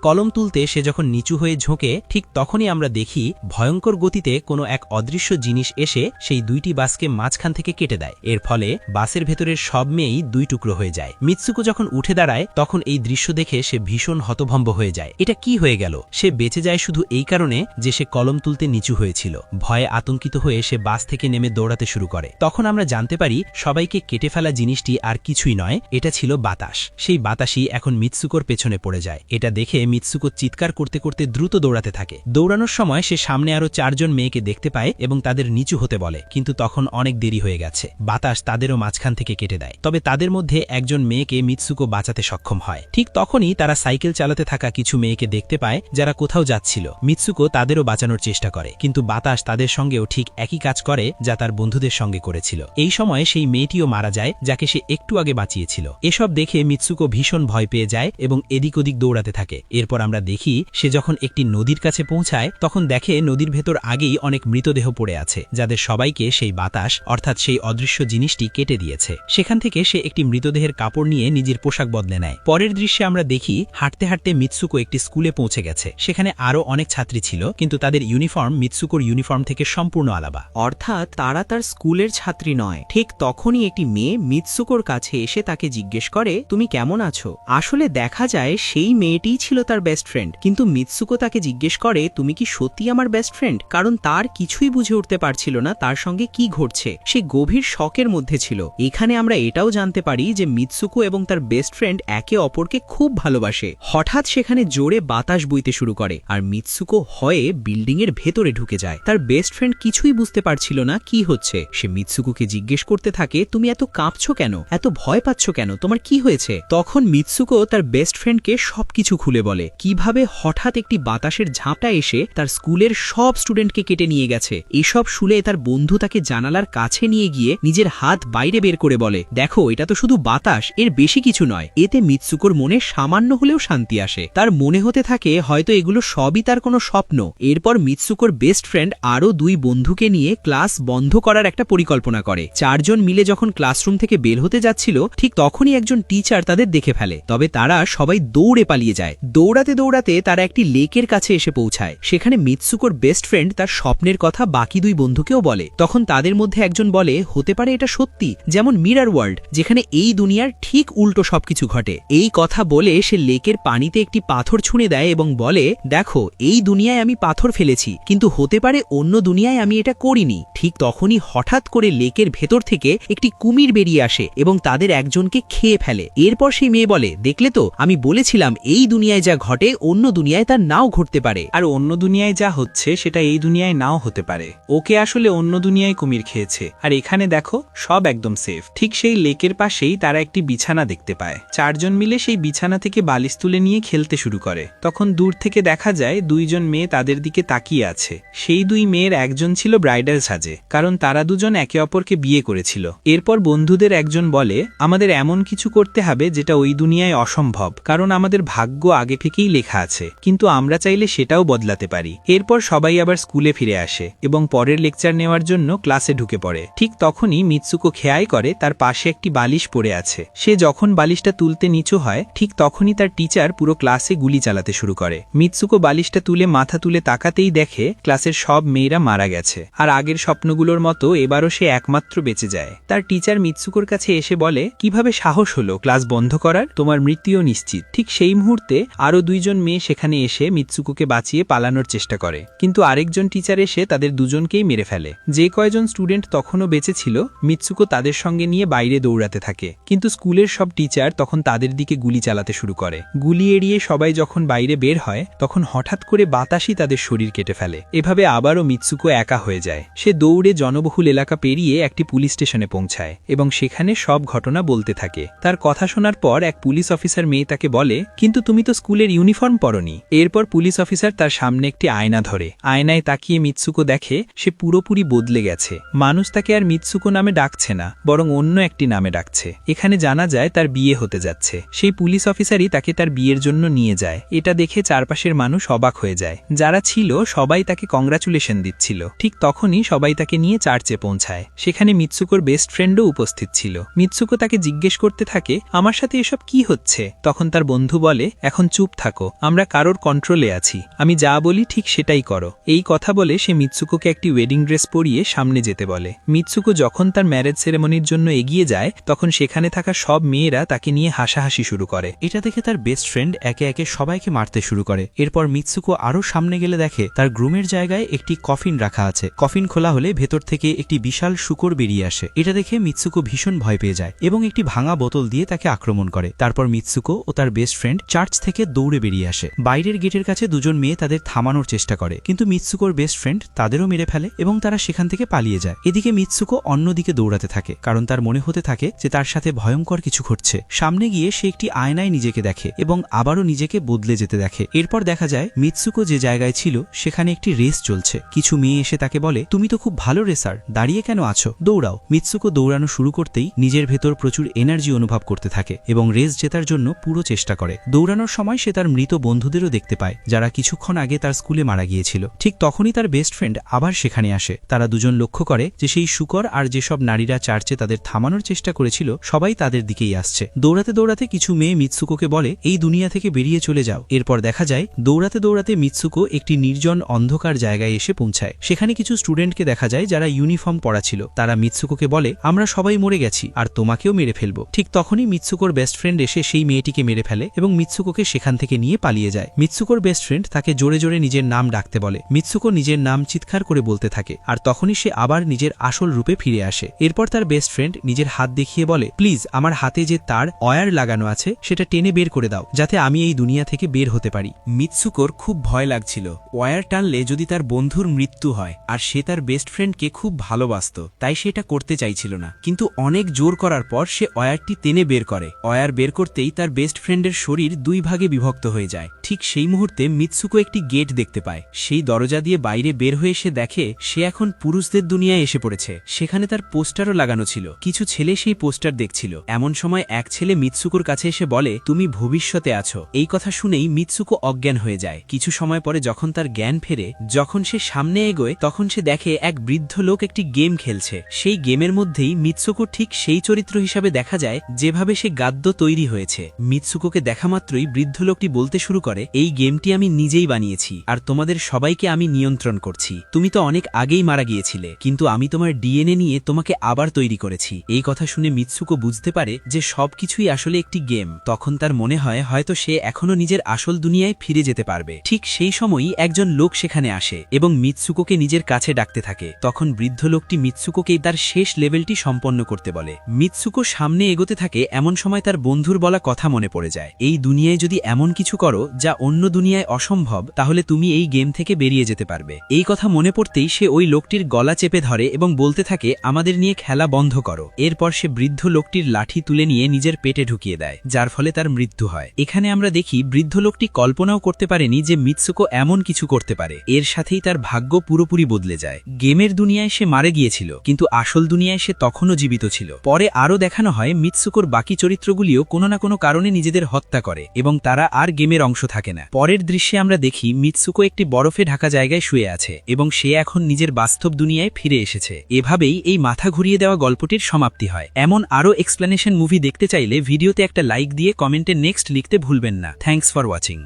কলম তুলতে সে যখন নিচু হয়ে ঝোঁকে ঠিক তখনই আমরা দেখি ভয়ঙ্কর গতিতে কোনো এক অদৃশ্য জিনিস এসে সেই দুইটি বাসকে মাঝখান থেকে কেটে দেয়। এর ফলে বাসের ভেতরের সব মেয়েই দুই টুকরো হয়ে যায়। মিৎসুকো যখন উঠে দাঁড়ায় তখন এই দৃশ্য দেখে সে ভীষণ হতভম্ব হয়ে যায়। এটা কি হয়ে গেল? সে বেঁচে যায় শুধু এই কারণে যে সে কলম তুলতে নিচু হয়েছিল। ভয়ে আতঙ্কিত হয়ে সে বাস থেকে নেমে দৌড়াতে শুরু করে। তখন আমরা জানতে পারি সবাইকে কেটে ফেলা জিনিসটি আর কিছুই নয়, এটা ছিল বাতাস। সেই বাতাসই এখন মিৎসুকোর পেছনে পড়ে যায়। এটা দেখে মিৎসুকো চিৎকার করতে করতে দ্রুত দৌড়াতে থাকে। দৌড়ানোর সময় সে সামনে আরো 4 জন মেয়েকে দেখতে পায় এবং তাদের নিচু হতে বলে, কিন্তু তখন অনেক দেরি হয়ে গেছে। বাতাস তাদেরও মাঝখান থেকে কেটে দেয়। তবে তাদের মধ্যে একজন মেয়েকে মিৎসুকো বাঁচাতে সক্ষম হয়। ঠিক তখনই তারা সাইকেল চালাতে থাকা কিছু মেয়েকে দেখতে পায় যারা কোথাও যাচ্ছিল। মিৎসুকো তাদেরও বাঁচানোর চেষ্টা করে, কিন্তু বাতাস তাদের সঙ্গেও ঠিক একই কাজ করে যা তার বন্ধুদের সঙ্গে করেছিল। এই সময় সেই মেয়েটিও মারা যায় যাকে সে একটু আগে বাঁচিয়েছিল। এসব দেখে মিৎসুকো ভীষণ ভয় পেয়ে যায় এবং এদিক ওদিক দৌড়াতে থাকে। এরপর আমরা দেখি সে যখন একটি নদীর কাছে পৌঁছায় তখন দেখে নদীর ভেতর আগেই অনেক মৃতদেহ পড়ে আছে, যাদের সবাইকে সেই বাতাস অর্থাৎ সেই অদৃশ্য জিনিসটি কেটে দিয়েছে। সেখান থেকে সে একটি মৃতদেহের কাপড় নিয়ে নিজের পোশাক বদলে নেয়। পরের দৃশ্যে আমরা দেখি হাঁটতে হাঁটতে মিৎসুকো একটি স্কুলে পৌঁছে গেছে। সেখানে আরো অনেক ছাত্রী ছিল, কিন্তু তাদের ইউনিফর্ম মিৎসুকোর ইউনিফর্ম থেকে সম্পূর্ণ আলাদা। অর্থাৎ তারা তার স্কুলের ছাত্রী নয়। ঠিক তখনই একটি মেয়ে মিৎসুকোর কাছে এসে তাকে জিজ্ঞেস করে, তুমি কেমন আছো? আসলে দেখা যায় সেই মেয়েটিই ছিল তার বেস্ট ফ্রেন্ড। কিন্তু মিৎসুকো তাকে জিজ্ঞেস করে, তুমি কি সত্যি আমার বেস্ট ফ্রেন্ড? কারণ তার কিছুই বুঝে উঠতে পারছিল না তার সঙ্গে কি ঘটছে। সে গভীর শকের মধ্যে ছিল। এখানে আমরা এটাও জানতে পারি যে মিৎসুকো এবং তার বেস্ট ফ্রেন্ড একে অপরকে খুব ভালোবাসে। হঠাৎ সেখানে জোরে বাতাস বইতে শুরু করে আর মিৎসুকো হয়ে বিল্ডিং এর ভেতরে ঢুকে যায়। তার বেস্ট ফ্রেন্ড কিছুই বুঝতে পারছিল না কি হচ্ছে। সে মিৎসুকোকে জিজ্ঞেস করতে থাকে, তুমি এত কাঁপছো কেন? এত ভয় পাচ্ছ কেন? তোমার কি হয়েছে? তখন মিৎসুকো তার বেস্ট ফ্রেন্ডকে সবকিছু খুলে বলে, কিভাবে হঠাৎ একটি বাতাসের ঝাপটা এসে তার স্কুলের সব স্টুডেন্টকে কেটে নিয়ে গেছে। এসব শুনে তার বন্ধু তাকে জানালার কাছে নিয়ে গিয়ে নিজের হাত বাইরে বের করে বলে, দেখো এটা তো শুধু বাতাস, এর বেশি কিছু নয়। এতে মিৎসুকোর মনে সামান্য হলেও শান্তি আসে। তার মনে হতে থাকে হয়তো এগুলো সবই তার কোনো স্বপ্ন। এরপর মিৎসুকোর বেস্ট ফ্রেন্ড আরো 2 বন্ধুকে নিয়ে ক্লাস বন্ধ করার একটা পরিকল্পনা করে। 4 জন মিলে যখন ক্লাসরুম থেকে বের হতে যাচ্ছিল ঠিক তখনই একজন টিচার তাদের দেখে ফেলে। তবে তারা সবাই দৌড়ে পালিয়ে যায়। দৌড়াতে দৌড়াতে তারা একটি লেকের কাছে এসে পৌঁছায়। সেখানে মিৎসুকোর বেস্ট ফ্রেন্ড তার স্বপ্নের কথা বাকি 2 বন্ধুকেও বলে। তখন তাদের মধ্যে একজন বলে, হতে পারে এটা সত্যি, যেমন মিরর ওয়ার্ল্ড, যেখানে এই দুনিয়ার ঠিক উল্টো সবকিছু ঘটে। এই কথা বলে সে লেকের পানিতে একটি পাথর ছুঁড়ে দেয় এবং বলে, দেখো এই দুনিয়ায় আমি পাথর ফেলেছি, কিন্তু হতে পারে অন্য দুনিয়ায় আমি এটা করিনি। ঠিক তখনই হঠাৎ করে লেকের ভেতর থেকে একটি কুমির বেরিয়ে আসে এবং তাদের একজনকে খেয়ে ফেলে। এরপর সেই মেয়ে বলে, দেখলে তো, আমি বলেছিলাম এই দুনিয়ায় যা ঘটে অন্য দুনিয়ায় তা নাও ঘটতে পারে। আর অন্য দুনিয়ায় যা হচ্ছে সেটা এই দুনিয়ায় নাও হতে পারে। ওকে আসলে অন্য দুনিয়ায় কুমির খেয়েছে, আর এখানে দেখো সব একদম সেফ। ঠিক সেই লেকের পাশেই তারা একটি বিছানা দেখতে পায়। 4 জন মিলে সেই বিছানা থেকে বালিশ তুলে নিয়ে খেলতে শুরু করে। তখন দূর থেকে দেখা যায় 2 জন মেয়ে তাদের দিকে তাকিয়ে আছে। সেই 2 মেয়ের একজন ছিল ব্রাইডাল সাজে, কারণ তারা দুজন একে অপরকে বিয়ে করেছিল। এরপর বন্ধুদের একজন বলে, আমাদের এমন কিছু করতে হবে যেটা ওই দুনিয়ায় অসম্ভব, কারণ আমাদের ভাগ্য আগে থেকেই লেখা আছে, কিন্তু আমরা চাইলে সেটাও বদলাতে পারি। এরপর সবাই আবার স্কুলে ফিরে আসে এবং পরের লেকচার নেওয়ার জন্য ক্লাসে ঢুকে পড়ে। ঠিক তখনই মিৎসুকো খেয়াল করে তার পাশে একটি বালিশ পড়ে আছে। সে যখন বালিশটা তুলতে নিচু হয় ঠিক তখনই তার টিচার পুরো ক্লাসে গুলি চালাতে শুরু করে। মিৎসুকো বালিশটা তুলে মাথা তুলে তাকাতেই দেখে ক্লাসের সব মেয়েরা মারা গেছে, আর আগের স্বপ্নগুলোর মতো এবারও সে একমাত্র বেঁচে যায়। তার টিচার মিৎসুকোর কাছে এসে বলে, কিভাবে সাহস হলো ক্লাস বন্ধ করার? তোমার মৃত্যুও নিশ্চিত। ঠিক সেই মুহূর্তে আরো 2 জন মেয়ে সেখানে এসে মিৎসুকোকে বাঁচিয়ে পালানোর চেষ্টা করে, কিন্তু আরেকজন টিচার এসে তাদের দুজনকেই মেরে ফেলে। যে কয়জন স্টুডেন্ট তখনও বেঁচে ছিল মিৎসুকো তাদের সঙ্গে নিয়ে বাইরে দৌড়াতে থাকে, কিন্তু স্কুলের সব টিচার তখন তাদের দিকে গুলি চালাতে শুরু করে। গুলি এড়িয়ে সবাই যখন বাইরে বের হয় তখন হঠাৎ করে বাতাসই তাদের শরীর কেটে ফেলে। এভাবে আবারও মিৎসুকো একা হয়ে যায়। সে দৌড়ে জনবহুল এলাকা পেরিয়ে একটি পুলিশ স্টেশনে পৌঁছায় এবং সেখানে সব ঘটনা বলতে থাকে। তার কথা শোনার পর এক পুলিশ অফিসার মেয়ে তাকে বলে, কিন্তু তুমি তো স্কুলের ইউনিফর্ম পরনি। এরপর পুলিশ অফিসার তার সামনে একটি আয়না ধরে। আয়নায় তাকিয়ে মিৎসুকো দেখে সে পুরোপুরি বদলে গেছে। মানুষ তাকে আর মিৎসুকো নামে ডাকছে না, বরং অন্য একটি নামে ডাকছে। এখানে জানা যায় তার বিয়ে হতে যাচ্ছে। সেই পুলিশ অফিসারই তাকে তার বিয়ের জন্য নিয়ে যায়। এটা দেখে চারপাশের মানুষ অবাক হয়ে যায়। যারা ছিল সবাই তাকে কংগ্রাচুলেশন দিচ্ছিল। ঠিক তখনই সবাই তাকে নিয়ে চার্চে পৌঁছায়। সেখানে মিৎসুকোর বেস্ট ফ্রেন্ডও উপস্থিত ছিল। মিৎসুকো তাকে জিজ্ঞেস করতে থাকে, আমার সাথে এসব কি হচ্ছে? তখন তার বন্ধু বলে, এখন চুপ থাকো, আমরা কারোর কন্ট্রোলে আছি, আমি যা বলি ঠিক সেটাই করো। এই কথা বলে সে মিৎসুকোকে একটি ওয়েডিং ড্রেস পরিয়ে সামনে যেতে বলে। মিৎসুকো যখন তার ম্যারেজ সেরেমনির জন্য এগিয়ে যায় তখন সেখানে থাকা সব মেয়েরা তাকে নিয়ে হাসাহাসি শুরু করে। এটা দেখে তার বেস্ট ফ্রেন্ড একে একে সবাইকে মারতে শুরু করে। এরপর মিৎসুকো আরও সামনে গেলে দেখে তার গ্রুমের জায়গায় একটি কফিন রাখা আছে। কফিন খোলা হলে ভেতর থেকে একটি বিশাল শূকর বেরিয়ে আসে। এটা দেখে মিৎসুকো ভীষণ ভয় পেয়ে যায় এবং একটি ভাঙা বোতল দিয়ে তাকে আক্রমণ করে। তারপর মিৎসুকো ও তার বেস্ট ফ্রেন্ড চার্চ থেকে দৌড়ে বেরিয়ে আসে। বাইরের গেটের কাছে দুজন মেয়ে তাদের থামানোর চেষ্টা করে, কিন্তু মিৎসুকোর বেস্ট ফ্রেন্ড তাদেরও মেরে ফেলে এবং তারা সেখান থেকে পালিয়ে যায়। এদিকে মিৎসুকো অন্যদিকে দৌড়াতে থাকে, কারণ তার মনে হতে থাকে যে তার সাথে ভয়ঙ্কর কিছু ঘটছে। সামনে গিয়ে সে একটি আয়নায় নিজেকে দেখে এবং আবারও নিজেকে বদলে যেতে দেখে। এরপর দেখা যায় মিৎসুকো যে জায়গায় ছিল সেখানে একটি রেস চলছে। কিছু মেয়ে এসে তাকে বলে, তুমি তো খুব ভালো রেসার, দাঁড়িয়ে কেন আছো, দৌড়াও। মিৎসুকো দৌড়ানো শুরু করতেই নিজের ভেতর প্রচুর এনার্জি অনুভব করতে থাকে এবং রেস জেতার জন্য পুরো চেষ্টা করে। দৌড়ানোর সময় সে তার মৃত বন্ধুদেরও দেখতে পায় যারা কিছুক্ষণ আগে তার স্কুলে মারা গিয়েছিল। ঠিক তখনই তার বেস্ট ফ্রেন্ড আবার সেখানে আসে। তারা দুজন লক্ষ্য করে যে সেই শূকর আর যেসব নারীরা চার্চে তাদের থামানোর চেষ্টা করেছিল সবাই তাদের দিকেই আসছে। দৌড়াতে দৌড়াতে কিছু মেয়ে মিৎসুকোকে বলে, এই দুনিয়া থেকে বেরিয়ে চলে যাও। এরপর দেখা যায় দৌড়াতে দৌড়াতে মিৎসুকো একটি নির্জন অন্ধকার জায়গায় এসে পৌঁছায়। সেখানে কিছু স্টুডেন্টকে দেখা যায় যারা ইউনিফর্ম পরা ছিল। তারা মিৎসুকোকে বলে, আমরা সবাই মরে গেছি আর তোমাকেও মেরে ফেলবো। ঠিক তখনই মিৎসুকোর বেস্ট ফ্রেন্ড এসে সেই মেয়েটিকে মেরে ফেলে এবং মিৎসুকোকে সেখান থেকে নিয়ে পালিয়ে যায়। মিৎসুকোর বেস্ট ফ্রেন্ড তাকে জোরে জোরে নিজের নাম ডাকতে বলে। মিৎসুকো নিজের নাম চিৎকার করে বলতে থাকে আর তখনই সে আবার নিজের আসল রূপে ফিরে আসে। এরপর তার বেস্ট ফ্রেন্ড নিজের হাত দেখিয়ে বলে, প্লিজ আমার হাতে যে তার ওয়্যার লাগানো আছে সেটা টেনে বের করে দাও, যাতে আমি এই দুনিয়া থেকে বের হতে পারি। মিৎসুকোর খুব ভয় লাগছিল ওয়্যার টানলে যদি তার বন্ধুর মৃত্যু হয়, আর সে তার বেস্ট ফ্রেন্ডকে খুব ভালোবাসত, তাই সে এটা করতে চাইছিল না। কিন্তু অনেক জোর করার পর সে ওয়্যারটি টেনে বের করে। ওয়্যার বের করতেই তার বেস্ট ফ্রেন্ডের শরীর দুই ভাগে বিভক্ত হয়ে যায়। ঠিক সেই মুহূর্তে মিৎসুকো একটি গেট দেখতে পায়। সেই দরজা দিয়ে বাইরে বের হয়ে সে দেখে সে এখন পুরুষদের দুনিয়ায় এসে পড়েছে। সেখানে তার পোস্টারও লাগানো ছিল। কিছু ছেলে সেই পোস্টার দেখছিল। এমন সময় এক ছেলে মিৎসুকোর কাছে এসে বলে, তুমি ভবিষ্যতে আছো। এই কথা শুনেই মিৎসুকো অজ্ঞান হয়ে যায়। কিছু সময় পরে যখন তার জ্ঞান ফেরে, যখন সে সামনে এগোয় তখন সে দেখে এক বৃদ্ধ লোক একটি গেম খেলছে। সেই গেমের মধ্যেই মিৎসুকো ঠিক সেই চরিত্র হিসাবে দেখা যায় যেভাবে সে গাদ্য তৈরি হয়েছে। মিৎসুকোকে দেখা মাত্রই বৃদ্ধ লোকটি বলতে শুরু করে, এই গেমটি আমি নিজেই বানিয়েছি আর তোমাদের সবাইকে আমি নিয়ন্ত্রণ করছি। তুমি তো অনেক আগেই মারা গিয়েছিলে, কিন্তু আমি তোমার ডিএনএ নিয়ে তোমাকে আবার তৈরি করেছি। এই কথা শুনে মিৎসুকো বুঝতে পারে যে সবকিছুই আসলে একটি গেম। তখন তার মনে হয় হয়তো সে এখনো নিজের আসল দুনিয়ায় ফিরে যেতে পারবে। ঠিক সেই সময়ই একজন লোক সেখানে আসে এবং মিৎসুকোকে নিজের কাছে ডাকতে থাকে। তখন বৃদ্ধ লোকটি মিৎসুকোকেই তার শেষ লেভেলটি সম্পন্ন করতে বলে। মিৎসুকো সামনে এগোতে থাকে। এমন সময় তার বন্ধুর বলা কথা মনে পড়ে যায়, এই দুনিয়ায় যদি এমন কিছু করো যা অন্য দুনিয়ায় অসম্ভব, তাহলে তুমি এই গেম থেকে বেরিয়ে যেতে পারবে। এই কথা মনে পড়তেই সে ওই লোকটির গলা চেপে ধরে এবং বলতে থাকে, আমাদের নিয়ে খেলা বন্ধ করো। এরপর সে বৃদ্ধ লোকটির লাঠি তুলে নিয়ে নিজের পেটে ঢুকিয়ে দেয়, যার ফলে তার মৃত্যু হয়। এখানে আমরা দেখি বৃদ্ধ লোকটি কল্পনাও করতে পারেনি যে মিৎসুকো এমন কিছু করতে পারে। এর সাথেই তার ভাগ্য পুরোপুরি বদলে যায়। গেমের দুনিয়ায় সে মারা গিয়েছিল, কিন্তু আসল দুনিয়ায় সে তখনও জীবিত ছিল। পরে আরও দেখানো হয় মিৎসুকোর বাকি চরিত্রগুলিও কোনো না কোনো কারণে নিজেদের হত্যা করে এবং তারা আর গেমের অংশ থাকে না। পরের দৃশ্যে আমরা দেখি মিৎসুকো একটি বরফে ঢাকা জায়গায় শুয়ে আছে এবং সে এখন নিজের বাস্তব দুনিয়ায় ফিরে এসেছে। এভাবেই এই মাথা ঘুরিয়ে দেওয়া গল্পটির সমাপ্তি হয়। এমন আরও এক্সপ্লেনেশন মুভি দেখতে চাইলে ভিডিওতে একটা লাইক দিয়ে কমেন্টে নেক্সট লিখতে ভুলবেন না। Thanks for watching.